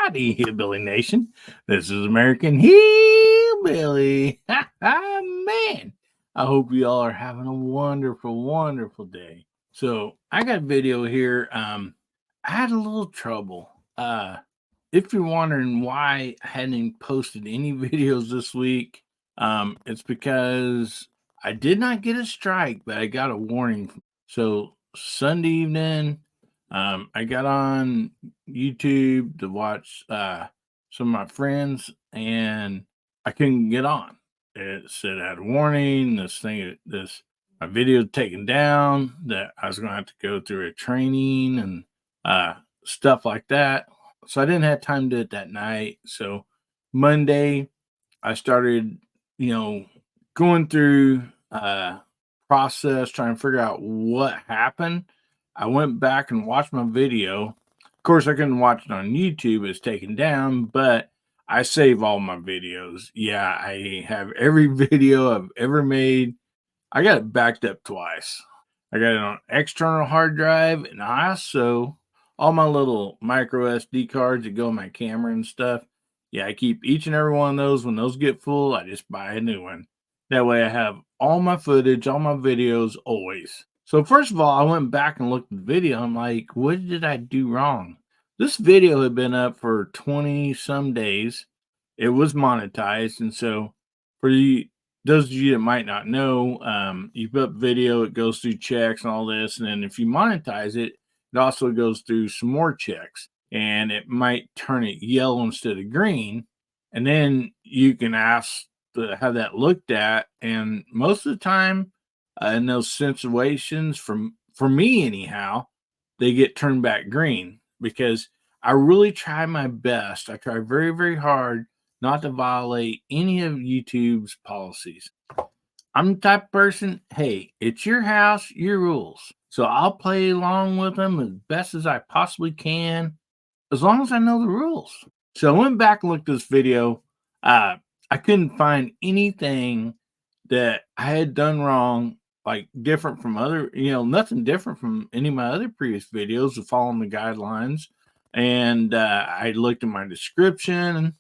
Howdy, Hillbilly Nation. This is American Hillbilly. Man, I hope you all are having a wonderful, wonderful day. So I got a video here. I had a little trouble. If you're wondering why I hadn't posted any videos this week, it's because I did not get a strike, but I got a warning. So Sunday evening, I got on YouTube to watch some of my friends, and I couldn't get on. It said I had a warning. My video taken down. That I was going to have to go through a training and stuff like that. So I didn't have time to do it that night. So Monday, I started, going through process trying to figure out what happened. I went back and watched my video. Of course, I couldn't watch it on YouTube; it's taken down. But I save all my videos. Yeah, I have every video I've ever made. I got it backed up twice. I got it on external hard drive, and I also all my little micro SD cards that go in my camera and stuff. Yeah, I keep each and every one of those. When those get full, I just buy a new one. That way I have all my footage, all my videos always. So first of all, I went back and looked at the video. I'm like, what did I do wrong? This video had been up for 20 some days. It was monetized. And so for those of you that might not know, you put up video, it goes through checks and all this. And then if you monetize it, it also goes through some more checks, and it might turn it yellow instead of green. And then you can ask to have that looked at. And most of the time, in those situations, for me anyhow, they get turned back green because I really try my best. I try very, very hard not to violate any of YouTube's policies. I'm the type of person, hey, it's your house, your rules. So I'll play along with them as best as I possibly can, as long as I know the rules. So I went back and looked at this video. I couldn't find anything that I had done wrong, like different from other, nothing different from any of my other previous videos of following the guidelines. And I looked at my description.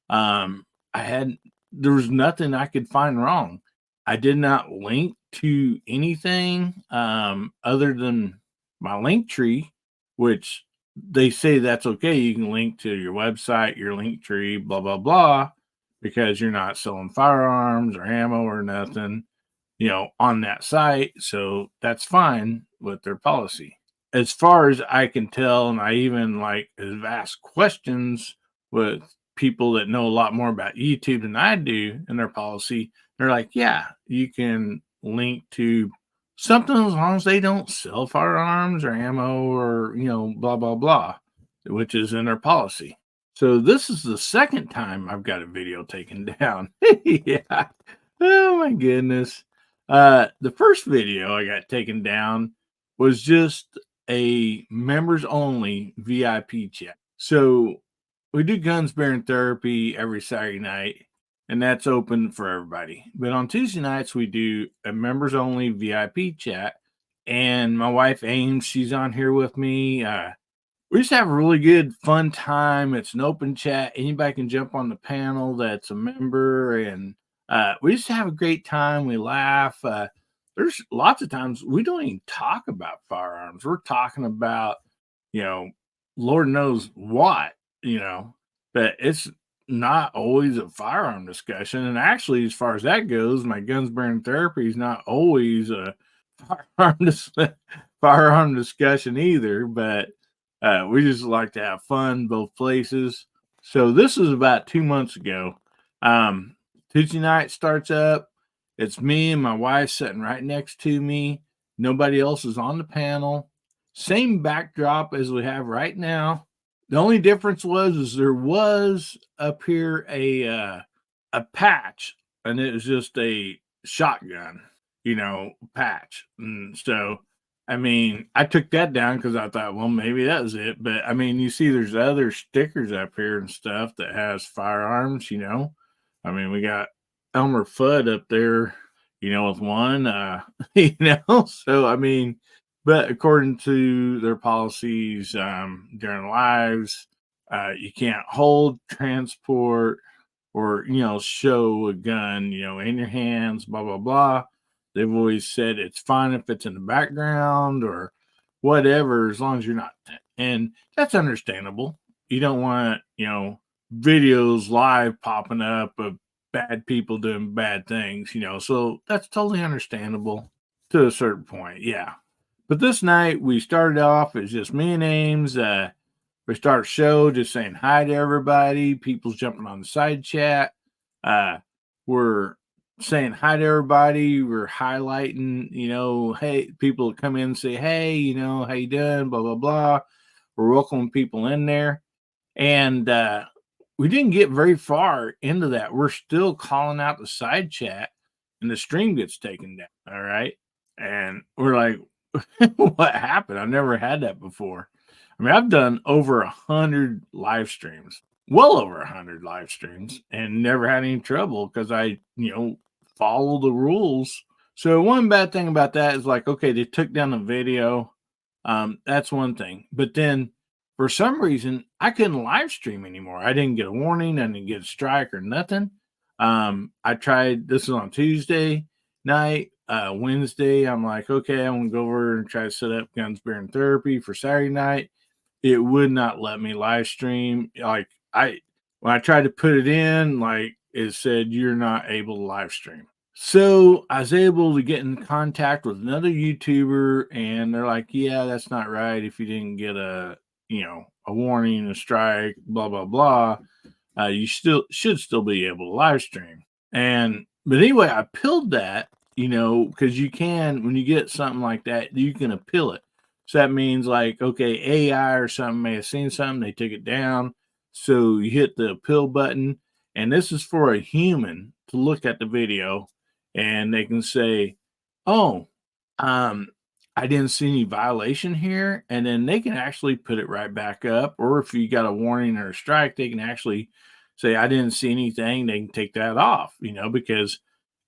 There was nothing I could find wrong. I did not link to anything other than my link tree, which they say that's okay. You can link to your website, your link tree, blah, blah, blah, because you're not selling firearms or ammo or nothing, on that site. So that's fine with their policy. As far as I can tell, and I even have asked questions with people that know a lot more about YouTube than I do and their policy. They're like, yeah, you can link to something as long as they don't sell firearms or ammo or, blah, blah, blah, which is in their policy. So this is the second time I've got a video taken down. Yeah. Oh my goodness. The first video I got taken down was just a members only VIP chat. So we do guns bearing therapy every Saturday night, and that's open for everybody. But on Tuesday nights, we do a members only VIP chat. And my wife Ames, she's on here with me. We just have a really good, fun time. It's an open chat. Anybody can jump on the panel that's a member, and we just have a great time. We laugh. There's lots of times we don't even talk about firearms. We're talking about, Lord knows what, but it's not always a firearm discussion. And actually, as far as that goes, my guns bearing therapy is not always a firearm discussion either, but we just like to have fun both places. So this is about 2 months ago. Tuesday night starts up. It's me and my wife sitting right next to me. Nobody else is on the panel. Same backdrop as we have right now. The only difference is there was up here a patch, and it was just a shotgun, patch. And so, I took that down because I thought, well, maybe that was it. But you see, there's other stickers up here and stuff that has firearms. We got Elmer Fudd up there, with one. So but according to their policies during lives, You can't hold, transport, or show a gun, in your hands, blah blah blah. They've always said it's fine if it's in the background or whatever, as long as you're not. And that's understandable. You don't want videos live popping up of bad people doing bad things, so that's totally understandable to a certain point. Yeah. But this night we started off as just me and Ames. We start a show just saying hi to everybody. People's jumping on the side chat. Uh, we're saying hi to everybody. We're highlighting, hey, people come in and say, hey, how you doing? Blah, blah, blah. We're welcoming people in there. And we didn't get very far into that. We're still calling out the side chat and the stream gets taken down. All right. And we're like, what happened? I've never had that before. I mean, I've done over 100 live streams, well over 100 live streams, and never had any trouble because I, follow the rules. So one bad thing about that is like, okay, they took down the video. That's one thing. But then for some reason, I couldn't live stream anymore. I didn't get a warning. I didn't get a strike or nothing. I tried, this is on Tuesday night. Wednesday, I'm like, okay, I'm gonna go over and try to set up Guns, Beer, and Therapy for Saturday night. It would not let me live stream. Like when I tried to put it in, like it said you're not able to live stream. So I was able to get in contact with another YouTuber, and they're like, yeah, that's not right. If you didn't get a warning, a strike, blah blah blah, you should still be able to live stream. But anyway, I appealed that, because you can, when you get something like that, you can appeal it. So that means like, okay, AI or something may have seen something, they took it down. So you hit the appeal button, and this is for a human to look at the video and they can say, oh, I didn't see any violation here. And then they can actually put it right back up. Or if you got a warning or a strike, they can actually say, I didn't see anything. They can take that off, because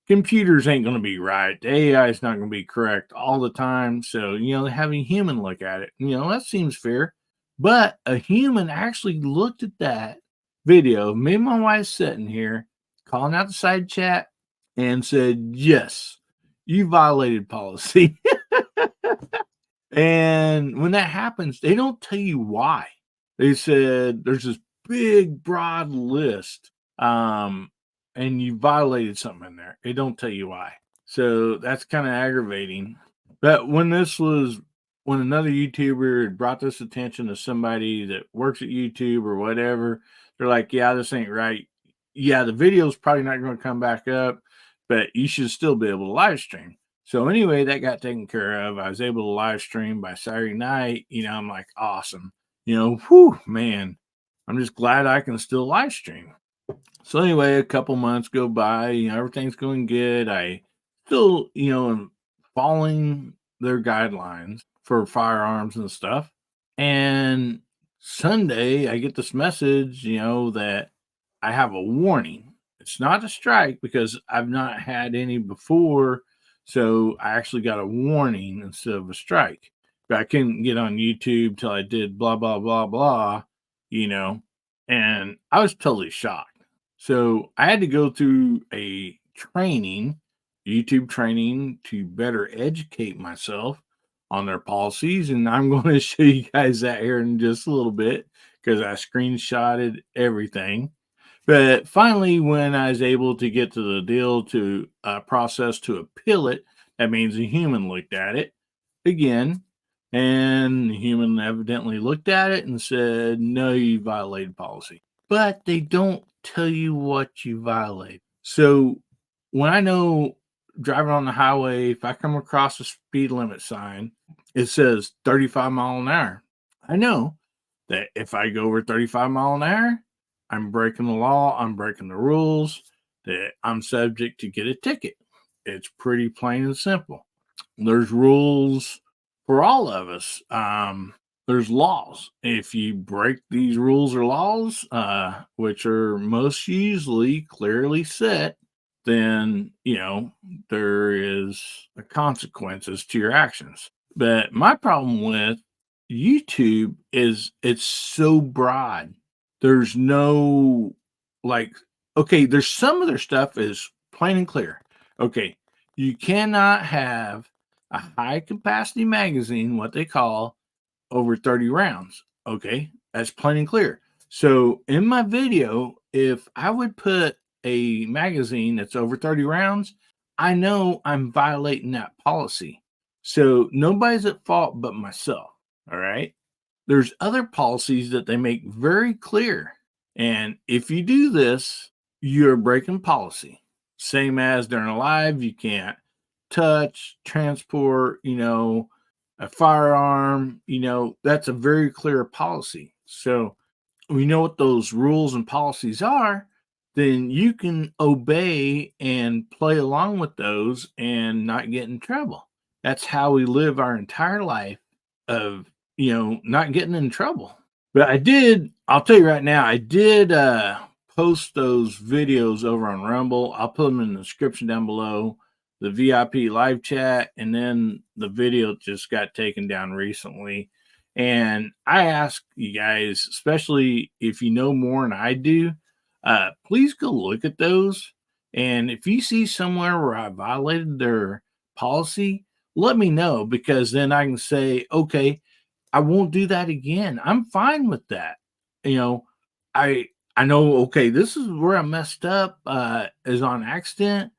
computers ain't going to be right. The AI is not going to be correct all the time. So, having a human look at it, that seems fair. But a human actually looked at that video, me and my wife sitting here calling out the side chat and said, yes, you violated policy. And when that happens, they don't tell you why. They said there's this big, broad list. And you violated something in there. They don't tell you why. So that's kind of aggravating. But when another YouTuber had brought this attention to somebody that works at YouTube or whatever, they're like, yeah, this ain't right. Yeah, the video's probably not going to come back up, but you should still be able to live stream. So anyway, that got taken care of. I was able to live stream by Saturday night. I'm like, awesome. Whew, man, I'm just glad I can still live stream. So anyway, a couple months go by, everything's going good. I still, am following their guidelines for firearms and stuff. And Sunday, I get this message, that I have a warning. It's not a strike because I've not had any before. So I actually got a warning instead of a strike. But I couldn't get on YouTube till I did blah, blah, blah, blah, and I was totally shocked. So I had to go through a YouTube training to better educate myself on their policies. And I'm going to show you guys that here in just a little bit because I screenshotted everything. But finally, when I was able to get to the deal to process to appeal it, that means a human looked at it again. And the human evidently looked at it and said, no, you violated policy. But they don't tell you what you violate. So when I know driving on the highway, if I come across a speed limit sign, it says 35 mile an hour. I know that if I go over 35 mile an hour, I'm breaking the law, I'm breaking the rules, that I'm subject to get a ticket. It's pretty plain and simple. There's rules for all of us. There's laws. If you break these rules or laws, which are most usually clearly set, then, there is consequences to your actions. But my problem with YouTube is it's so broad. There's no like, okay, there's some of their stuff is plain and clear. Okay, you cannot have a high capacity magazine, what they call over 30 rounds. Okay, that's plain and clear. So in my video, if I would put a magazine that's over 30 rounds, I know I'm violating that policy. So nobody's at fault but myself. All right. There's other policies that they make very clear. And if you do this, you're breaking policy. Same as during a live, you can't touch, transport, a firearm, that's a very clear policy. So we know what those rules and policies are, then you can obey and play along with those and not get in trouble. That's how we live our entire life of, not getting in trouble. But I'll tell you right now, I did post those videos over on Rumble. I'll put them in the description down below, the VIP live chat, and then the video just got taken down recently. And I ask you guys, especially if you know more than I do, please go look at those. And if you see somewhere where I violated their policy, let me know, because then I can say, okay, I won't do that again. I'm fine with that. You know, I I know, okay, this is where I messed up, is on accident,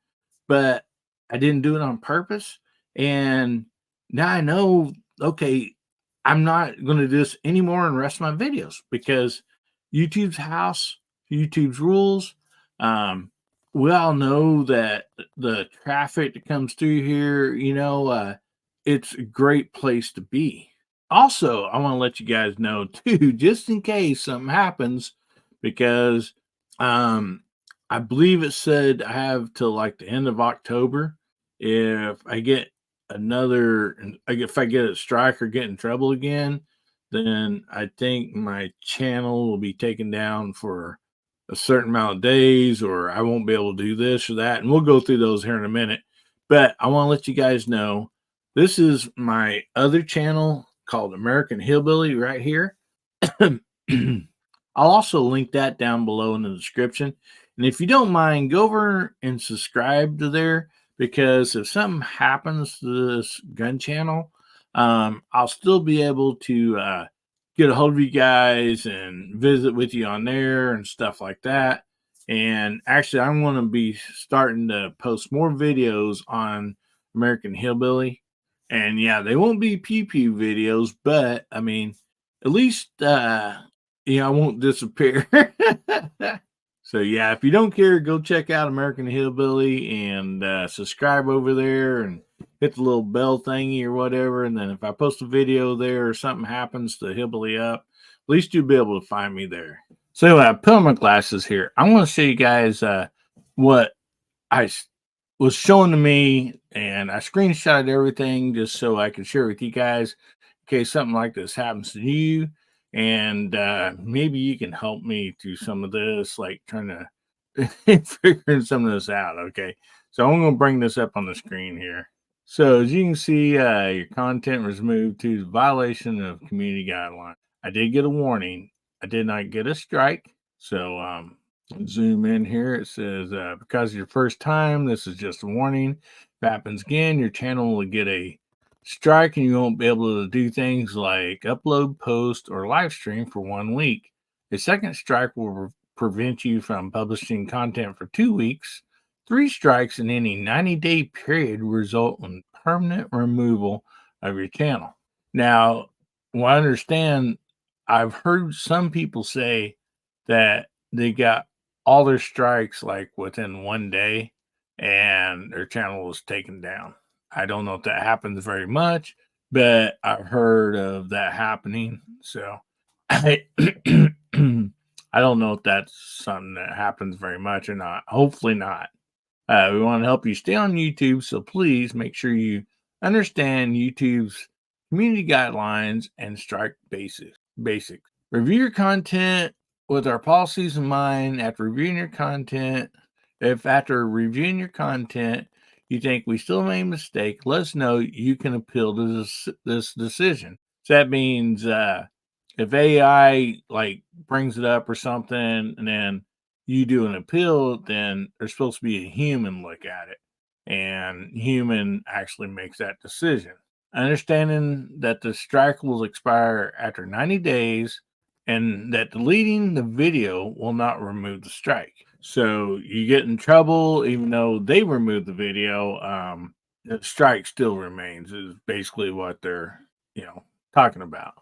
but I didn't do it on purpose. And now I know, okay, I'm not going to do this anymore in the rest of my videos, because YouTube's house, YouTube's rules. Um, we all know that the traffic that comes through here, it's a great place to be. Also, I want to let you guys know too, just in case something happens, because um I believe it said I have till like the end of October. If I get if I get a strike or get in trouble again, then I think my channel will be taken down for a certain amount of days, or I won't be able to do this or that. And we'll go through those here in a minute. But I want to let you guys know this is my other channel called American Hillbilly right here. I'll also link that down below in the description. And if you don't mind, go over and subscribe to there, because if something happens to this gun channel, I'll still be able to get a hold of you guys and visit with you on there and stuff like that. And actually, I'm going to be starting to post more videos on American Hillbilly. And yeah, they won't be pew pew videos, but I mean, at least I won't disappear. So yeah, if you don't care, go check out American Hillbilly and subscribe over there and hit the little bell thingy or whatever. And then if I post a video there or something happens to Hillbilly Up, at least you'll be able to find me there. So I put on my glasses here. I want to show you guys what I was showing to me, and I screenshotted everything just so I could share with you guys in case something like this happens to you. And maybe you can help me through some of this, like trying to figuring some of this out. Okay, so I'm going to bring this up on the screen here. So as you can see, your content was moved to violation of community guidelines. I did get a warning. I did not get a strike. So zoom in here. It says, because of your first time, this is just a warning. If it happens again, your channel will get a strike and you won't be able to do things like upload, post, or live stream for 1 week. A second strike will prevent you from publishing content for 2 weeks. 3 strikes in any 90-day period result in permanent removal of your channel. Now, I understand, I've heard some people say that they got all their strikes like within 1 day and their channel was taken down. I don't know if that happens very much, but I've heard of that happening. So I I don't know if that's something that happens very much or not. Hopefully not. We want to help you stay on YouTube, so please make sure you understand YouTube's community guidelines and strike basics. Review your content with our policies in mind. After reviewing your content, if after reviewing your content you think we still made a mistake, let us know. You can appeal to this decision. So that means if AI like brings it up or something and then you do an appeal, then there's supposed to be a human look at it. And human actually makes that decision. Understanding that the strike will expire after 90 days and that deleting the video will not remove the strike. So you get in trouble even though they removed the video. The strike still remains is basically what they're talking about.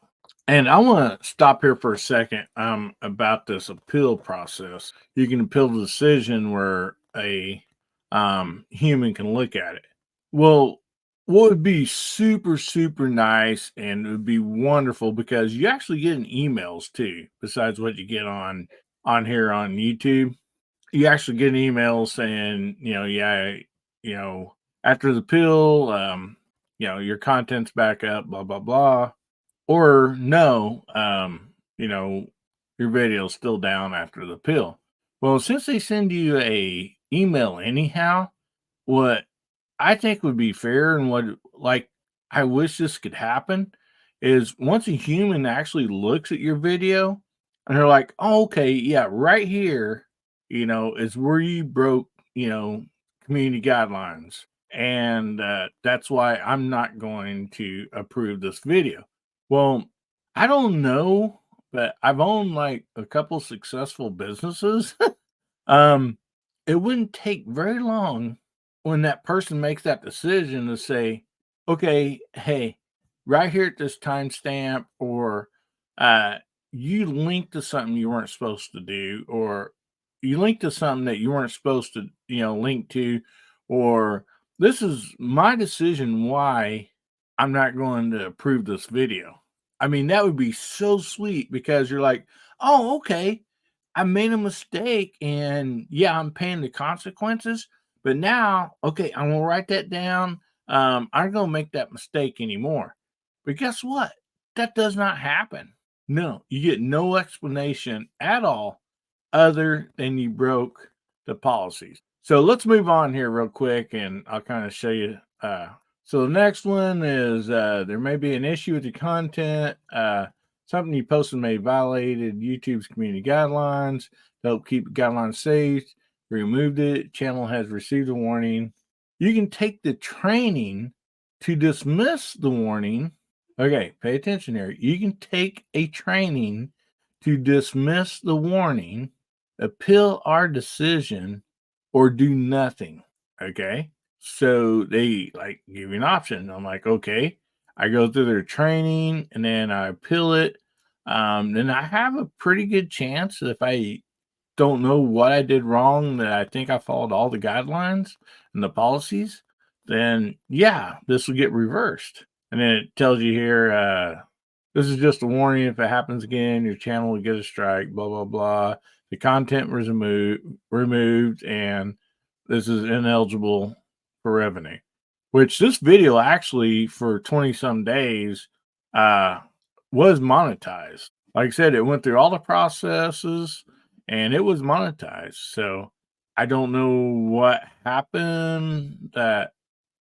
And I want to stop here for a second about this appeal process. You can appeal the decision where a human can look at it. Well, what would be super, super nice and it would be wonderful because you actually get in emails too, besides what you get on here on YouTube. You actually get an email saying, yeah, you know, after the appeal, your content's back up, blah, blah, blah. Or no, your video's still down after the appeal. Well, since they send you a email anyhow, what I think would be fair and what like I wish this could happen is once a human actually looks at your video and they're like, oh, okay, yeah, right here, is where you broke, community guidelines. And that's why I'm not going to approve this video. Well, I don't know, but I've owned like a couple successful businesses. um, it wouldn't take very long when that person makes that decision to say, okay, hey, right here at this timestamp, or uh, you linked to something you weren't supposed to do, or you linked to something that you weren't supposed to, link to, or this is my decision why I'm not going to approve this video. I mean, that would be so sweet because you're like, oh, okay, I made a mistake and yeah, I'm paying the consequences. But now, okay, I'm gonna write that down. I'm gonna make that mistake anymore. But guess what? That does not happen. No, you get no explanation at all other than you broke the policies. So let's move on here real quick and I'll kind of show you. So the next one is there may be an issue with the content. Something you posted may have violated YouTube's community guidelines to help keep the guidelines safe. Removed it. Channel has received a warning. You can take the training to dismiss the warning. Okay, pay attention here. You can take a training to dismiss the warning, appeal our decision, or do nothing. Okay. So they like give you an option. I'm like, okay, I go through their training and then I appeal it. Then I have a pretty good chance that if I don't know what I did wrong, that I think I followed all the guidelines and the policies, then yeah, this will get reversed. And then it tells you here, this is just a warning. If it happens again, your channel will get a strike, blah, blah, blah. The content was removed, and this is ineligible for revenue. Which this video actually for 20 some days uh was monetized. Like I said, it went through all the processes and it was monetized. So I don't know what happened that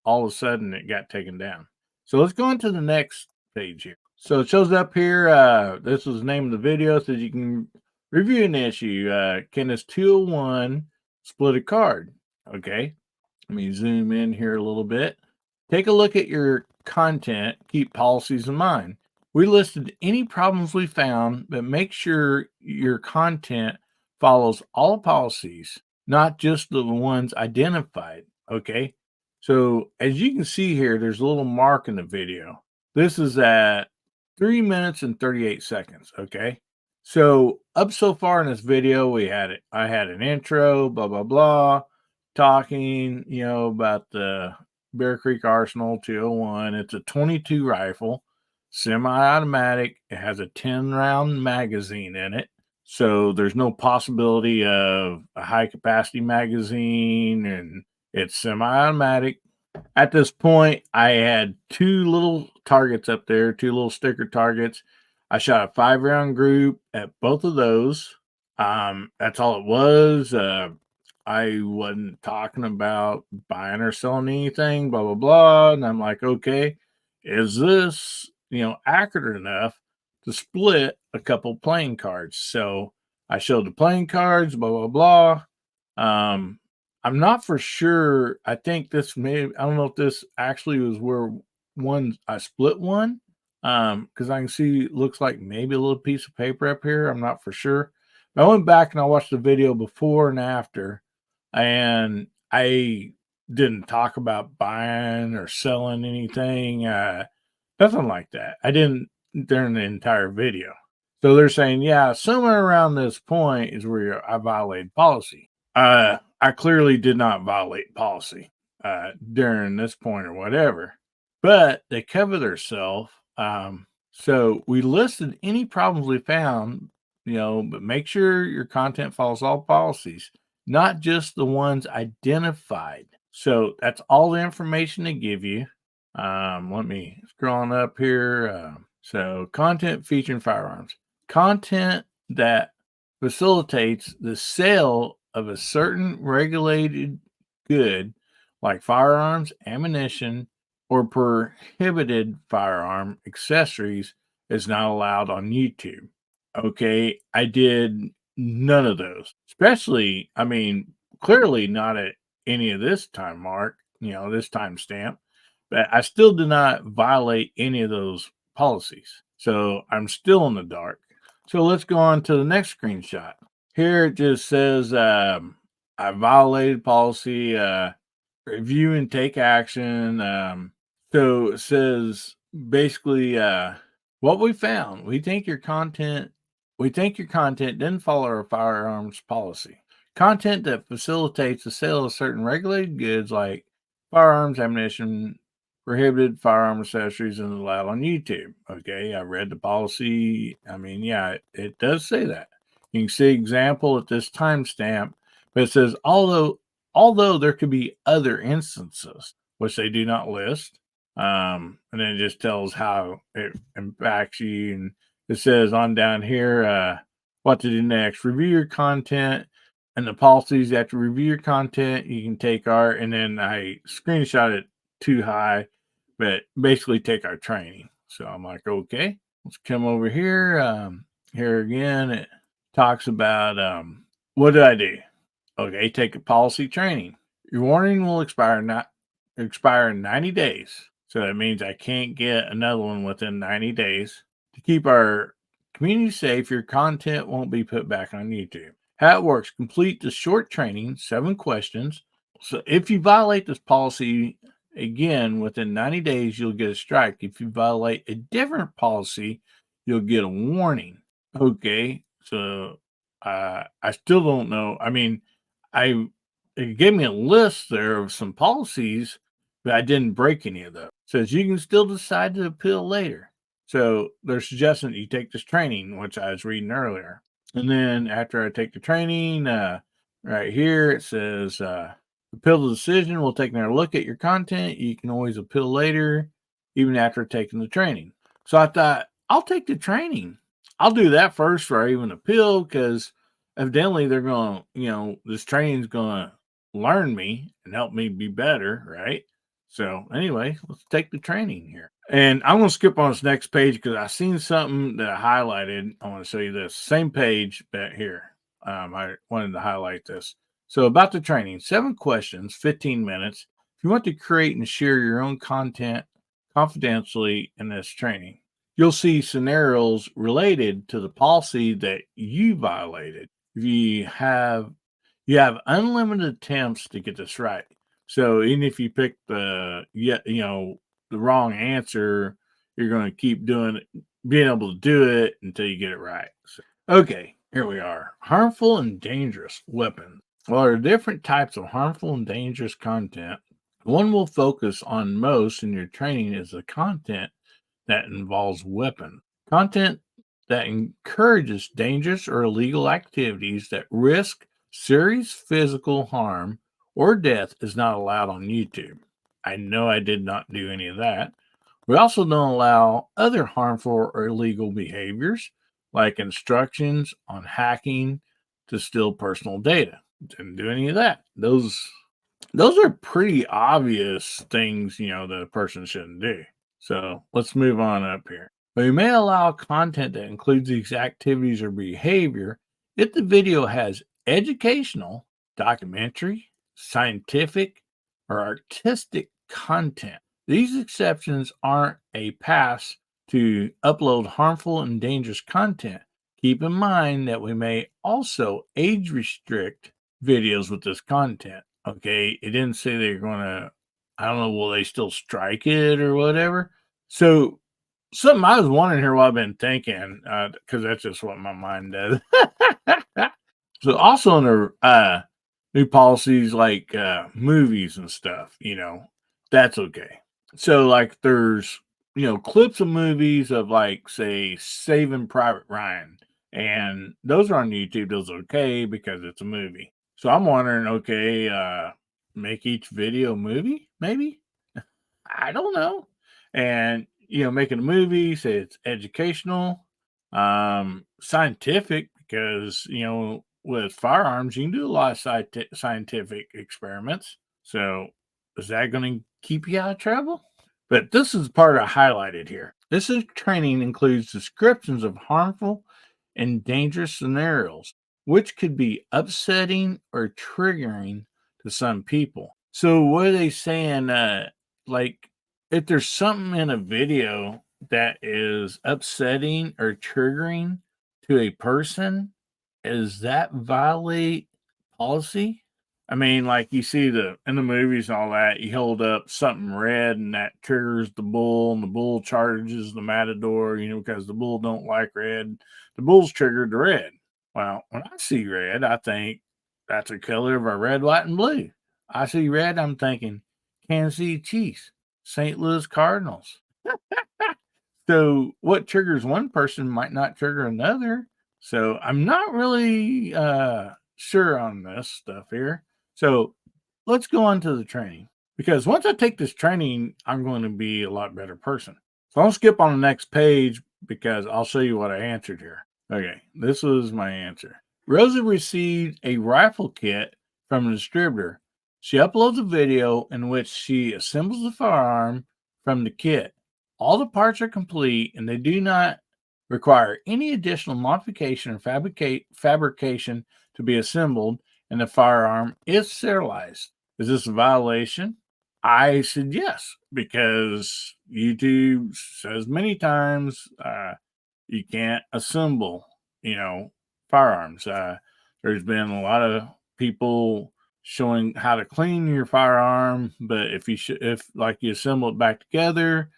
all of a sudden it got taken down. So let's go into the next page here. So it shows up here. This is the name of the video. It says you can review an issue. Can this 201 split a card? Okay. Let me zoom in here a little bit. Take a look at your content. Keep policies in mind. We listed any problems we found, but make sure your content follows all policies, not just the ones identified. Okay. So as you can see here, there's a little mark in the video. This is at 3 minutes and 38 seconds. Okay. So up so far in this video, I had an intro, blah, blah, blah, talking, about the Bear Creek Arsenal 201. It's a 22 rifle, semi-automatic. It has a 10-round magazine in it. So there's no possibility of a high capacity magazine, and it's semi-automatic. At this point, I had two little targets up there, two little sticker targets. I shot a 5-round group at both of those. That's all it was. I wasn't talking about buying or selling anything, blah, blah, blah. And I'm like, okay, is this, accurate enough to split a couple playing cards. So I showed the playing cards, blah, blah, blah. I'm not for sure. I think this may, I don't know if this actually was where one, I split one. Because I can see, looks like maybe a little piece of paper up here. I'm not for sure. But I went back and I watched the video before and after, and I didn't talk about buying or selling anything. Nothing like that. I didn't during the entire video. So they're saying, yeah, somewhere around this point is where I violated policy. I clearly did not violate policy during this point or whatever, but they cover themselves. So we listed any problems we found, but make sure your content follows all policies, not just the ones identified. So that's all the information they give you. Let me scroll on up here. So content featuring firearms, content that facilitates the sale of a certain regulated good like firearms, ammunition, or prohibited firearm accessories is not allowed on YouTube. Okay, I did none of those, especially, I mean, clearly not at any of this time mark, this time stamp, but I still did not violate any of those policies. So I'm still in the dark. So let's go on to the next screenshot. Here it just says I violated policy, review and take action. So it says basically what we found. We think your content didn't follow our firearms policy. Content that facilitates the sale of certain regulated goods like firearms, ammunition, prohibited firearm accessories, and allowed on YouTube. Okay, I read the policy. I mean, yeah, it does say that. You can see example at this timestamp, but it says although there could be other instances which they do not list, and then it just tells how it impacts you, and it says on down here what to do next. Review your content and the policies. After review your content, you can take our, and then I screenshot it too high, but basically take our training. So I'm like, okay, let's come over here. Here again, it talks about what did I do? Okay, take a policy training. Your warning will expire in 90 days. So that means I can't get another one within 90 days. To keep our community safe, your content won't be put back on YouTube. How it works: complete the short training, 7 questions. So if you violate this policy again within 90 days, you'll get a strike. If you violate a different policy, you'll get a warning. Okay, so I still don't know. I mean, it gave me a list there of some policies, but I didn't break any of those. It says you can still decide to appeal later. So they're suggesting that you take this training, which I was reading earlier. And then after I take the training, right here it says appeal the decision. We'll take another look at your content. You can always appeal later, even after taking the training. So I thought, I'll take the training. I'll do that first before I even appeal, because evidently they're going to, this training's going to learn me and help me be better, right? So anyway, let's take the training here. And I'm going to skip on this next page because I seen something that I highlighted. I want to show you this same page back here. I wanted to highlight this. So about the training, 7 questions, 15 minutes. If you want to create and share your own content confidentially in this training, you'll see scenarios related to the policy that you violated. If you have unlimited attempts to get this right. So even if you pick the wrong answer, you're going to keep doing it, being able to do it until you get it right. So, okay, here we are. Harmful and dangerous weapons. Well, there are different types of harmful and dangerous content. One we'll focus on most in your training is the content that involves weapons. Content that encourages dangerous or illegal activities that risk serious physical harm or death is not allowed on YouTube. I know I did not do any of that. We also don't allow other harmful or illegal behaviors like instructions on hacking to steal personal data. Didn't do any of that. Those are pretty obvious things, that a person shouldn't do. So let's move on up here. We may allow content that includes these activities or behavior if the video has educational, documentary, scientific, or artistic content. These exceptions aren't a pass to upload harmful and dangerous content. Keep in mind that we may also age restrict videos with this content. Okay, it didn't say they're going to, I don't know, will they still strike it or whatever? So, something I was wondering here while I've been thinking, because that's just what my mind does. So, also in the new policies like movies and stuff, that's okay. So, like, there's clips of movies of like, say, Saving Private Ryan, and those are on YouTube. Those are okay because it's a movie. So I'm wondering, okay, make each video movie, maybe. I don't know. And making a movie, say it's educational, scientific, because with firearms you can do a lot of scientific experiments. So is that going to keep you out of trouble? But this is the part I highlighted here. This is training includes descriptions of harmful and dangerous scenarios, which could be upsetting or triggering to some people. So what are they saying? Like, if there's something in a video that is upsetting or triggering to a person, does that violate policy? I mean, like you see the in the movies and all that, you hold up something red and that triggers the bull, and the bull charges the matador, because the bull don't like red. The bull's triggered to red. Well, when I see red, I think that's a color of a red, white, and blue. I see red, I'm thinking Kansas City Chiefs, St. Louis Cardinals. So what triggers one person might not trigger another. So I'm not really sure on this stuff here. So let's go on to the training, because once I take this training, I'm going to be a lot better person. So I'll skip on the next page because I'll show you what I answered here. Okay, this was my answer. Rosa received a rifle kit from a distributor. She uploads a video in which she assembles the firearm from the kit. All the parts are complete and they do not require any additional modification or fabrication to be assembled, and the firearm is sterilized. Is this a violation? I said yes, because YouTube says many times you can't assemble, firearms. There's been a lot of people showing how to clean your firearm, but if like you assemble it back together,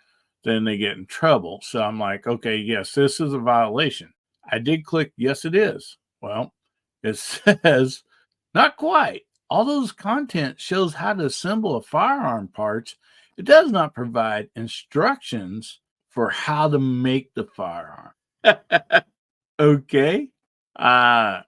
then they get in trouble. So I'm like, okay, yes, this is a violation. I did click yes, it is. Well, it says not quite. Although this content shows how to assemble a firearm parts, it does not provide instructions for how to make the firearm. Okay. Uh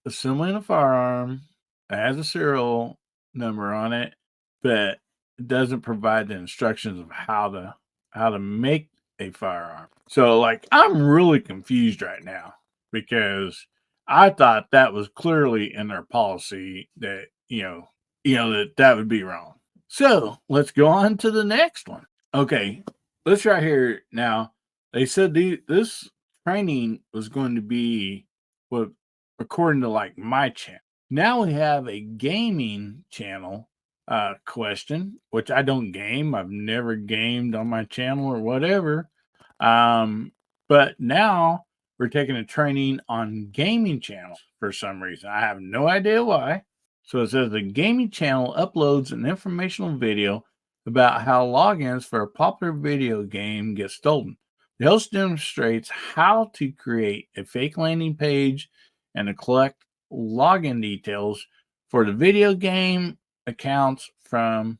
Assembling a firearm has a serial number on it, but it doesn't provide the instructions of how to make a firearm. So like I'm really confused right now, because I thought that was clearly in their policy that, that would be wrong. So let's go on to the next one. Okay, this right here now. They said this training was going to be what, according to like my channel. Now we have a gaming channel question, which I don't game. I've never gamed on my channel or whatever. But now we're taking a training on gaming channels for some reason. I have no idea why. So it says the gaming channel uploads an informational video about how logins for a popular video game get stolen. The host demonstrates how to create a fake landing page and to collect login details for the video game accounts from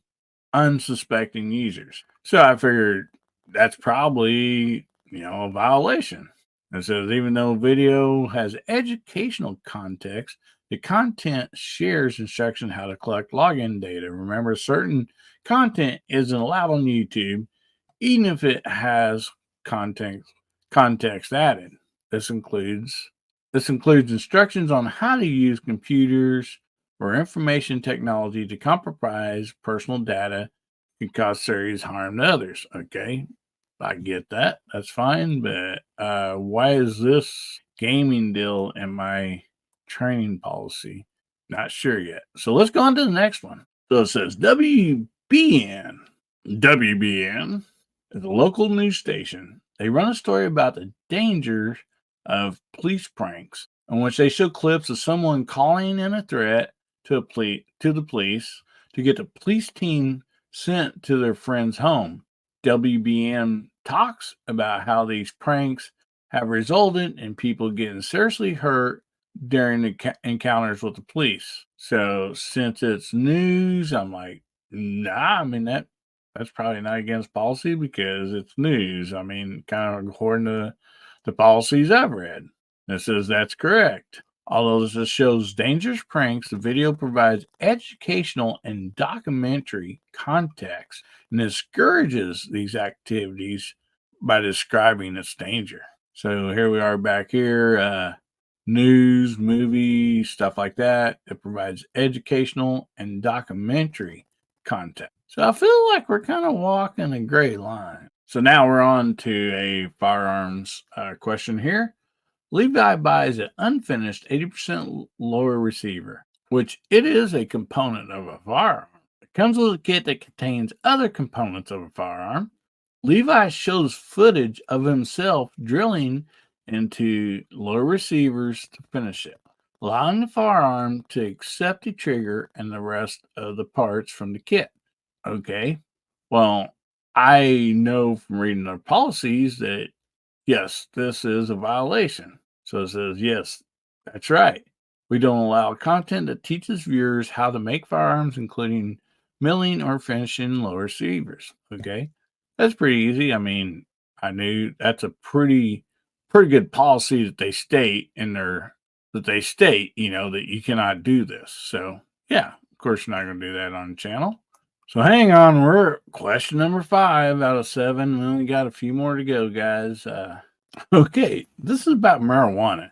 unsuspecting users. So I figured that's probably, a violation. It says even though video has educational context, the content shares instructions how to collect login data. Remember, certain content isn't allowed on YouTube, even if it has context added. This includes instructions on how to use computers or information technology to compromise personal data can cause serious harm to others. Okay, I get that. That's fine. But why is this gaming deal in my training policy? Not sure yet. So let's go on to the next one. So it says WBN. WBN is a local news station. They run a story about the dangers of police pranks, in which they show clips of someone calling in a threat to the police to get the police team sent to their friend's home. WBN talks about how these pranks have resulted in people getting seriously hurt during the encounters with the police. So since it's news, I'm like, nah. I mean that's probably not against policy because it's news. I mean, kind of according to the policies I've read. It says that's correct. Although this shows dangerous pranks, the video provides educational and documentary context and discourages these activities by describing its danger. So here we are back here, news, movie, stuff like that. It provides educational and documentary content. So I feel like we're kind of walking a gray line. So now we're on to a firearms question here. Levi buys an unfinished 80% lower receiver, which it is a component of a firearm. It comes with a kit that contains other components of a firearm. Levi shows footage of himself drilling into lower receivers to finish it, allowing the firearm to accept the trigger and the rest of the parts from the kit. Okay, well, I know from reading our policies that yes, this is a violation. So it says, yes, that's right. We don't allow content that teaches viewers how to make firearms, including milling or finishing lower receivers. Okay. That's pretty easy. I mean, I knew that's a pretty good policy that they state in their that you cannot do this. So yeah, of course you're not gonna do that on the channel. So hang on, we're at question number 5 out of 7. We only got a few more to go, guys. Okay, this is about marijuana.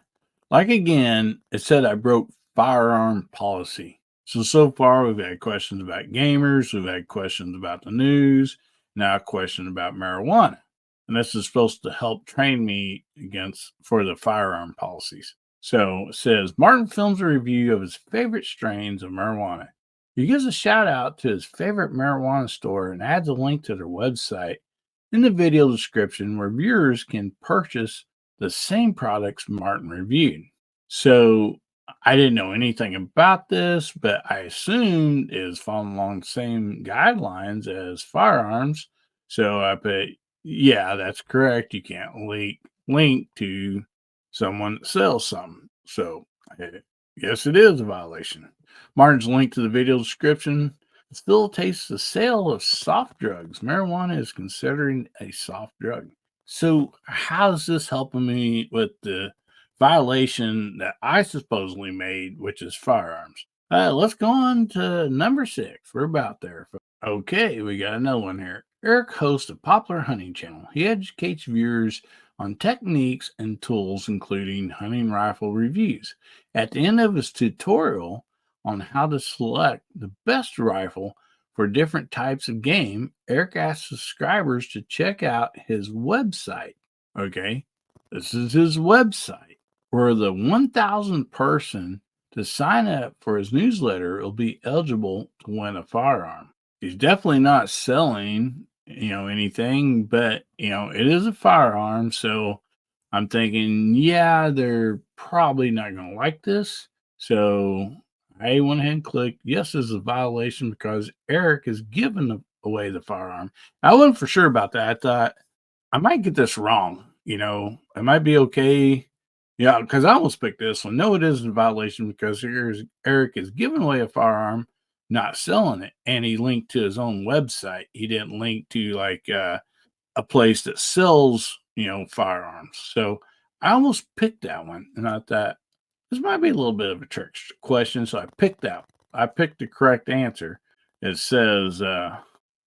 Like again, it said I broke firearm policy. So far we've had questions about gamers, we've had questions about the news, now a question about marijuana. And this is supposed to help train me for the firearm policies. So it says Martin films a review of his favorite strains of marijuana. He gives a shout out to his favorite marijuana store and adds a link to their website in the video description where viewers can purchase the same products Martin reviewed. So I didn't know anything about this, but I assumed it was following along the same guidelines as firearms. So I put, yeah, that's correct. You can't link to someone that sells something. So yes, it is a violation. Martin's link to the video description facilitates the sale of soft drugs. Marijuana is considered a soft drug. So, how's this helping me with the violation that I supposedly made, which is firearms? Let's go on to number 6. We're about there. Okay, we got another one here. Eric hosts a popular hunting channel. He educates viewers on techniques and tools, including hunting rifle reviews. At the end of his tutorial on how to select the best rifle for different types of game, Eric asks subscribers to check out his website. Okay, this is his website where the 1,000th person to sign up for his newsletter will be eligible to win a firearm. He's definitely not selling, anything, but it is a firearm, so I'm thinking, yeah, they're probably not going to like this. So I went ahead and clicked, yes, this is a violation because Eric is giving away the firearm. I wasn't for sure about that. I thought I might get this wrong. It might be okay. Yeah, because I almost picked this one. No, it isn't a violation because Eric is giving away a firearm, not selling it. And he linked to his own website. He didn't link to like a place that sells, firearms. So I almost picked that one. And I thought, this might be a little bit of a trick question, so I picked the correct answer. It says,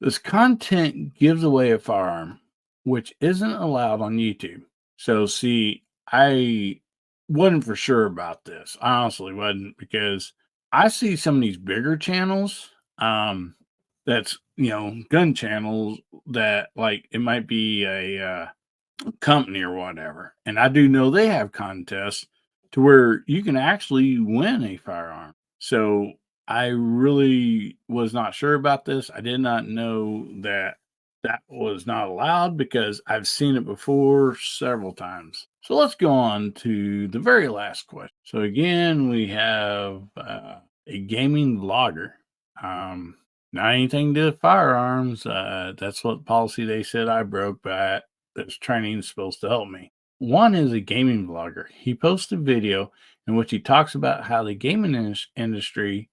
this content gives away a firearm, which isn't allowed on YouTube. So, see, I wasn't for sure about this. I honestly wasn't because I see some of these bigger channels. that's, gun channels that, like, it might be a company or whatever. And I do know they have contests to where you can actually win a firearm. So I really was not sure about this. I did not know that that was not allowed because I've seen it before several times. So let's go on to the very last question. So again, we have a gaming vlogger. Um, Not anything to do with firearms. That's what policy they said I broke, but this training is supposed to help me. One is a gaming vlogger. He posts a video in which he talks about how the gaming industry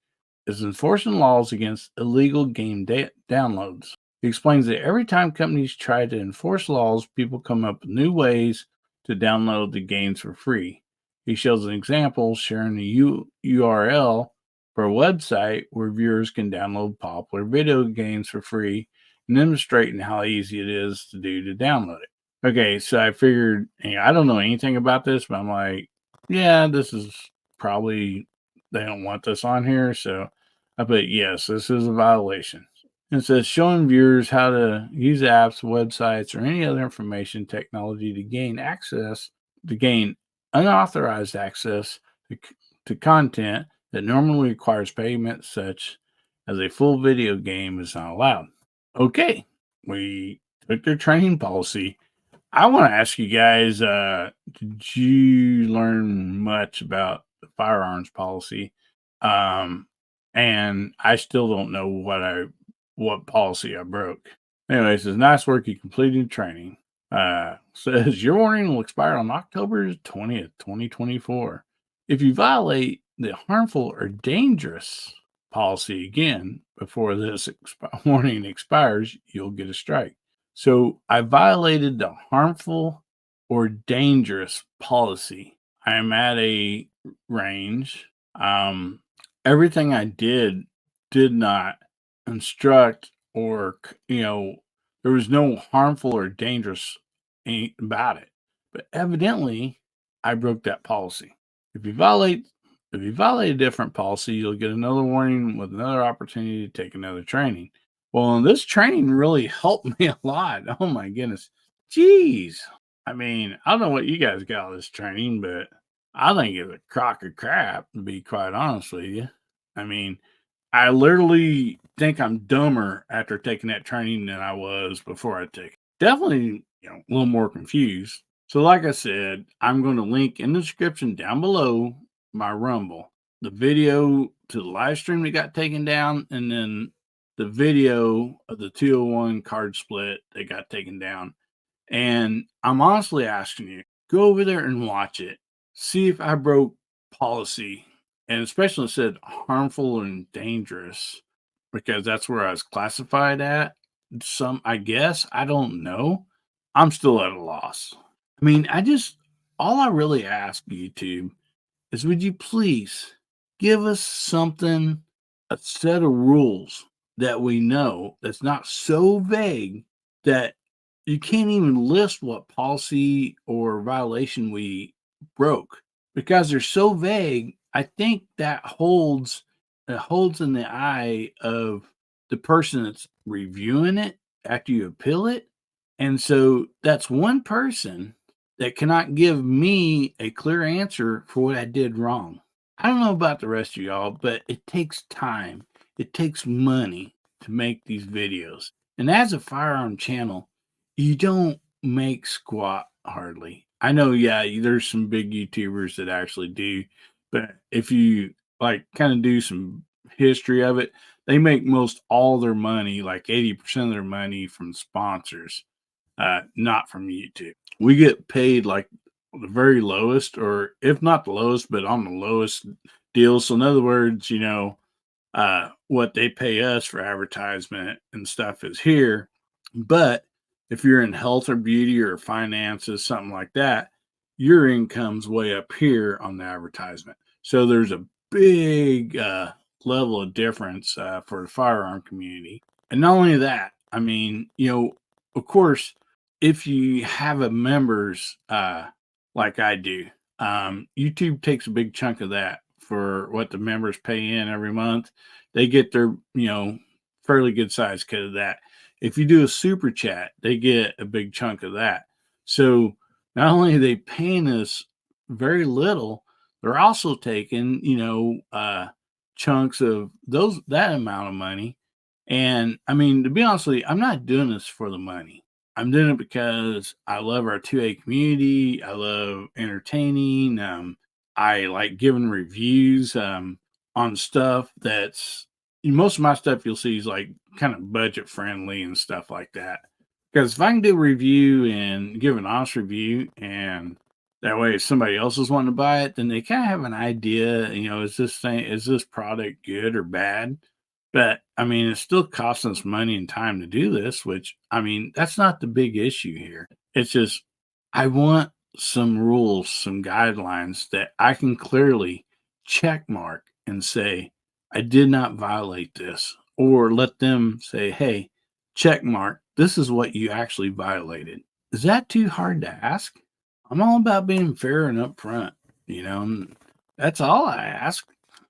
is enforcing laws against illegal game downloads. He explains that every time companies try to enforce laws, people come up with new ways to download the games for free. He shows an example sharing the URL for a website where viewers can download popular video games for free and demonstrating how easy it is to do to download it. Okay, so I figured, I don't know anything about this, but I'm like, yeah, this is probably, they don't want this on here. So I put, yes, this is a violation. And it says showing viewers how to use apps, websites, or any other information technology to gain unauthorized access to content that normally requires payment, such as a full video game, is not allowed. Okay, we took their training policy. I want to ask you guys, did you learn much about the firearms policy? Um, and I still don't know what policy I broke. Anyway, it says nice work, you completed training. Says your warning will expire on October 20th, 2024. If you violate the harmful or dangerous policy again before this warning expires, you'll get a strike. So I violated the harmful or dangerous policy. I'm at a range. Everything I did not instruct or, there was no harmful or dangerous about it. But evidently, I broke that policy. If you violate if you violate a different policy, you'll get another warning with another opportunity to take another training. Well, this training really helped me a lot. Oh my goodness. Jeez. I mean, I don't know what you guys got out of this training, but I think it's a crock of crap, to be quite honest with you. I mean, I literally think I'm dumber after taking that training than I was before I took it. Definitely, a little more confused. So, like I said, I'm going to link in the description down below my Rumble, the video to the live stream that got taken down, and then the video of the 201 card split that got taken down. And I'm honestly asking you, go over there and watch it. See if I broke policy, and especially said harmful and dangerous, because that's where I was classified at. I guess, I don't know. I'm still at a loss. I mean, all I really ask YouTube is would you please give us something, a set of rules that we know that's not so vague that you can't even list what policy or violation we broke because they're so vague. I think that holds in the eye of the person that's reviewing it after you appeal it. And so that's one person that cannot give me a clear answer for what I did wrong. I don't know about the rest of y'all, but it takes time. It takes money to make these videos. And as a firearm channel, you don't make squat hardly. I know, yeah, there's some big YouTubers that actually do, but if you like kind of do some history of it, they make most all their money, like 80% of their money from sponsors, not from YouTube. We get paid like the very lowest, or if not the lowest, but on the lowest deal. So in other words, what they pay us for advertisement and stuff is here. But if you're in health or beauty or finances, something like that, your income's way up here on the advertisement. So there's a big level of difference for the firearm community. And not only that, I mean, of course, if you have a members like I do, YouTube takes a big chunk of that for what the members pay in every month. They get their, fairly good size cut of that. If you do a super chat, they get a big chunk of that. So not only are they paying us very little, they're also taking, chunks of that amount of money. And I mean, to be honest with you, I'm not doing this for the money. I'm doing it because I love our 2A community. I love entertaining. I like giving reviews on stuff that's most of my stuff you'll see is like kind of budget friendly and stuff like that. Because if I can do a review and give an honest review, and that way if somebody else is wanting to buy it, then they kind of have an idea, is this product good or bad? But I mean, it's still costing us money and time to do this, which I mean, that's not the big issue here. It's just I want some rules, some guidelines that I can clearly check mark and say, I did not violate this, or let them say, hey, check mark, this is what you actually violated. Is that too hard to ask? I'm all about being fair and upfront, and that's all I ask.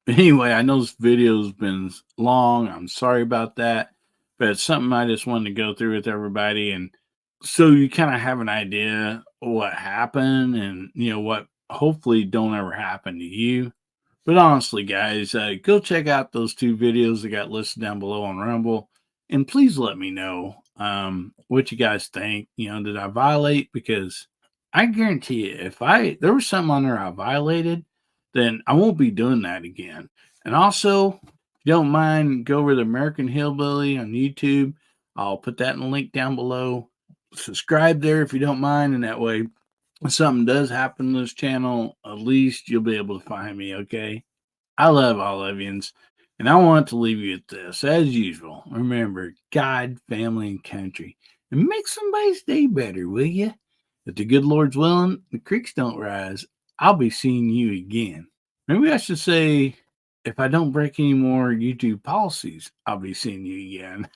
Anyway, I know this video's been long. I'm sorry about that, but it's something I just wanted to go through with everybody. And so you kind of have an idea what happened and, what hopefully don't ever happen to you. But honestly, guys, go check out those two videos that got listed down below on Rumble. And please let me know what you guys think. Did I violate? Because I guarantee you, if there was something on there I violated, then I won't be doing that again. And also, if you don't mind, go over to American Hillbilly on YouTube. I'll put that in the link down below. Subscribe there if you don't mind, and that way if something does happen to this channel, at least you'll be able to find me, okay? I love all of yous, and I want to leave you with this. As usual, remember God, family, and country. And make somebody's day better, will you? If the good Lord's willing, the creeks don't rise, I'll be seeing you again. Maybe I should say, if I don't break any more YouTube policies, I'll be seeing you again.